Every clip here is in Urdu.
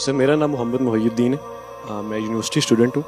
سر میرا نام محمد محی الدین ہے، میں یونیورسٹی اسٹوڈنٹ ہوں.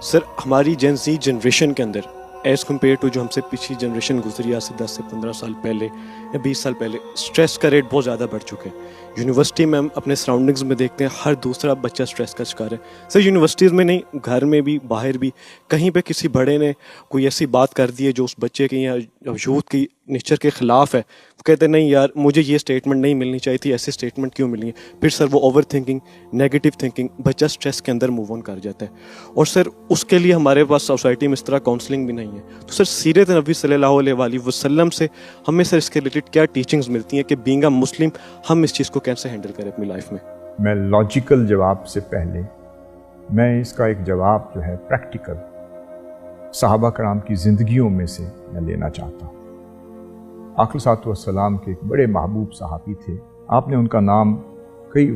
سر ہماری جین زی جنریشن کے اندر ایز کمپیئر ٹو جو ہم سے پچھلی جنریشن گزری آج سے 10 سے 15 سال پہلے یا 20 سال پہلے، اسٹریس کا ریٹ بہت زیادہ بڑھ چکا ہے. یونیورسٹی میں ہم اپنے سراؤنڈنگز میں دیکھتے ہیں ہر دوسرا بچہ اسٹریس کا شکار ہے. سر یونیورسٹیز میں نہیں، گھر میں بھی، باہر بھی، کہیں پہ کسی بڑے نے کوئی ایسی بات کر دی ہے جو اس بچے کی یا یوتھ کی نیچر کے خلاف ہے، وہ کہتے ہیں نہیں یار مجھے یہ اسٹیٹمنٹ نہیں ملنی چاہیے تھی، ایسی اسٹیٹمنٹ کیوں ملی ہے. پھر سر وہ اوور تھنکنگ، نیگیٹو تھنکنگ، بچہ اسٹریس کے اندر موو آن کر جاتا ہے. اور سر اس کے لیے ہمارے پاس سوسائٹی میں اس طرح کاؤنسلنگ بھی نہیں ہے. تو سر سیرت نبی صلی اللہ علیہ وآلہ وسلم سے ہمیں سر اس کے ریلیٹڈ کیا ٹیچنگز ملتی ہیں کہ بینگ اے مسلم ہم اس چیز کو کیسے ہینڈل کریں اپنی لائف میں؟ میں لاجیکل جواب سے پہلے میں اس کا ایک جواب جو ہے پریکٹیکل صحابہ کرام کی زندگیوں میں سے میں لینا چاہتا ہوں. آقا صلی اللہ علیہ وسلم کے ایک بڑے محبوب صحابی تھے، آپ نے ان کا نام کئی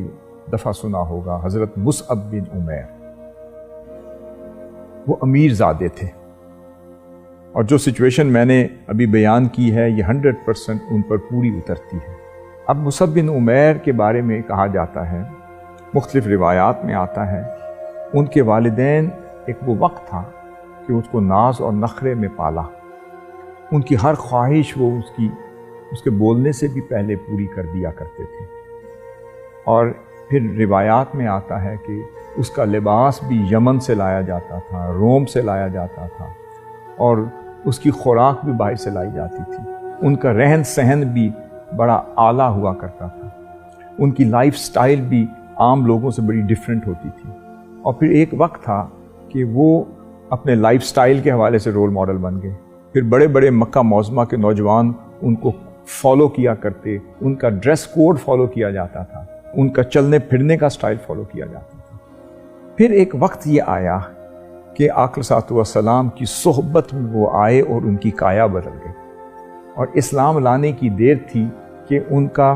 دفعہ سنا ہوگا، حضرت مصعب بن عمیر. وہ امیر زادے تھے، اور جو سچویشن میں نے ابھی بیان کی ہے یہ 100% ان پر پوری اترتی ہے. اب مصعب بن عمیر کے بارے میں کہا جاتا ہے، مختلف روایات میں آتا ہے، ان کے والدین ایک وہ وقت تھا کہ اس کو ناز اور نخرے میں پالا. ان کی ہر خواہش وہ اس کے بولنے سے بھی پہلے پوری کر دیا کرتے تھے. اور پھر روایات میں آتا ہے کہ اس کا لباس بھی یمن سے لایا جاتا تھا، روم سے لایا جاتا تھا، اور اس کی خوراک بھی باہر سے لائی جاتی تھی. ان کا رہن سہن بھی بڑا اعلیٰ ہوا کرتا تھا. ان کی لائف سٹائل بھی عام لوگوں سے بڑی ڈیفرنٹ ہوتی تھی. اور پھر ایک وقت تھا کہ وہ اپنے لائف سٹائل کے حوالے سے رول ماڈل بن گئے. پھر بڑے بڑے مکہ معظمہ کے نوجوان ان کو فالو کیا کرتے، ان کا ڈریس کوڈ فالو کیا جاتا تھا، ان کا چلنے پھرنے کا سٹائل فالو کیا جاتا تھا. پھر ایک وقت یہ آیا کہ آقا صلی اللہ علیہ وسلم کی صحبت میں وہ آئے اور ان کی کایا بدل گئی. اور اسلام لانے کی دیر تھی کہ ان کا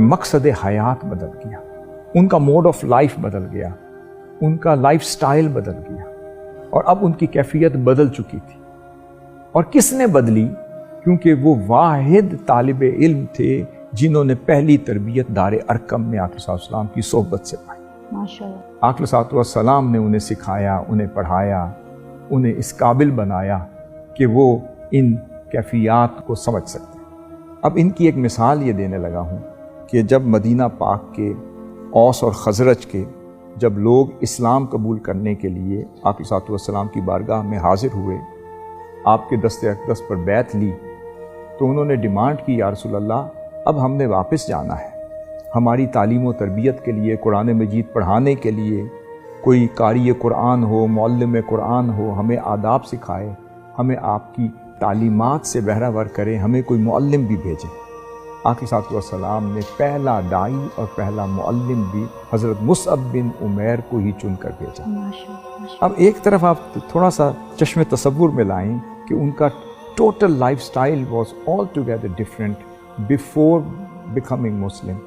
مقصد حیات بدل گیا، ان کا موڈ آف لائف بدل گیا، ان کا لائف سٹائل بدل گیا، اور اب ان کی کیفیت بدل چکی تھی. اور کس نے بدلی؟ کیونکہ وہ واحد طالب علم تھے جنہوں نے پہلی تربیت دار ارقم میں آقا صلی اللہ علیہ وسلم کی صحبت سے پائی. ماشاءاللہ. آقا صلی اللہ علیہ وسلم نے انہیں سکھایا، انہیں پڑھایا، انہیں اس قابل بنایا کہ وہ ان کیفیات کو سمجھ سکتے. اب ان کی ایک مثال یہ دینے لگا ہوں کہ جب مدینہ پاک کے اوس اور خزرج کے جب لوگ اسلام قبول کرنے کے لیے آقا صلی اللہ علیہ وسلم کی بارگاہ میں حاضر ہوئے، آپ کے دست اقدس پر بیعت لی، تو انہوں نے ڈیمانڈ کی، یا رسول اللہ اب ہم نے واپس جانا ہے، ہماری تعلیم و تربیت کے لیے، قرآن مجید پڑھانے کے لیے کوئی قاری قرآن ہو، معلم قرآن ہو، ہمیں آداب سکھائے، ہمیں آپ کی تعلیمات سے بہرہ کرے، ہمیں کوئی معلم بھی بھیجے. آقا صلی اللہ علیہ وسلم نے پہلا داعی اور پہلا معلم بھی حضرت مصعب بن عمیر کو ہی چن کر بھیجا. اب ایک طرف آپ تھوڑا سا چشم تصور میں لائیں کہ ان کا total life style was altogether different before becoming Muslim,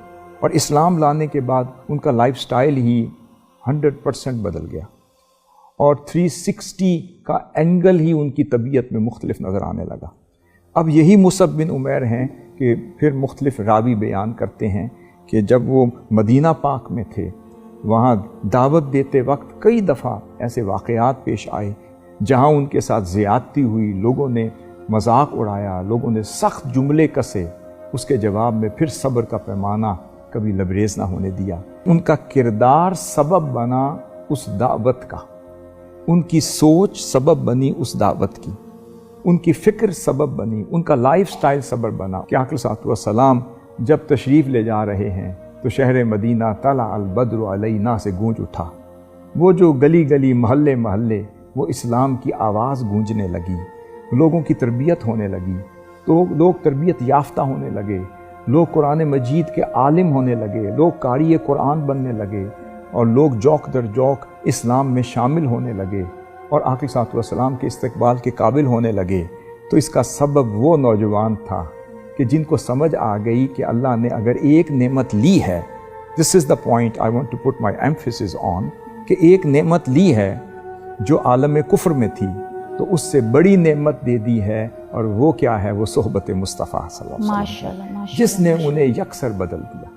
اور اسلام لانے کے بعد ان کا لائف سٹائل ہی 100% بدل گیا، اور 360 کا اینگل ہی ان کی طبیعت میں مختلف نظر آنے لگا. اب یہی مصعب بن عمیر ہیں کہ پھر مختلف راوی بیان کرتے ہیں کہ جب وہ مدینہ پاک میں تھے، وہاں دعوت دیتے وقت کئی دفعہ ایسے واقعات پیش آئے جہاں ان کے ساتھ زیادتی ہوئی، لوگوں نے مذاق اڑایا، لوگوں نے سخت جملے کسے. اس کے جواب میں پھر صبر کا پیمانہ کبھی لبریز نہ ہونے دیا. ان کا کردار سبب بنا اس دعوت کا، ان کی سوچ سبب بنی اس دعوت کی، ان کی فکر سبب بنی، ان کا لائف سٹائل سبب بنا کہ آقا صلی اللہ علیہ وسلم جب تشریف لے جا رہے ہیں تو شہر مدینہ طلع البدر علینا سے گونج اٹھا. وہ جو گلی گلی محلے محلے وہ اسلام کی آواز گونجنے لگی، لوگوں کی تربیت ہونے لگی، تو لوگ تربیت یافتہ ہونے لگے، لوگ قرآن مجید کے عالم ہونے لگے، لوگ قاری قرآن بننے لگے، اور لوگ جوک در جوک اسلام میں شامل ہونے لگے، اور آقا صلی اللہ علیہ وسلم کے استقبال کے قابل ہونے لگے. تو اس کا سبب وہ نوجوان تھا کہ جن کو سمجھ آ گئی کہ اللہ نے اگر ایک نعمت لی ہے، this is the point I want to put my emphasis on, کہ ایک نعمت لی ہے جو عالم کفر میں تھی، تو اس سے بڑی نعمت دے دی ہے، اور وہ کیا ہے؟ وہ صحبت مصطفیٰ صلی اللہ علیہ وسلم، جس نے انہیں یکسر بدل دیا.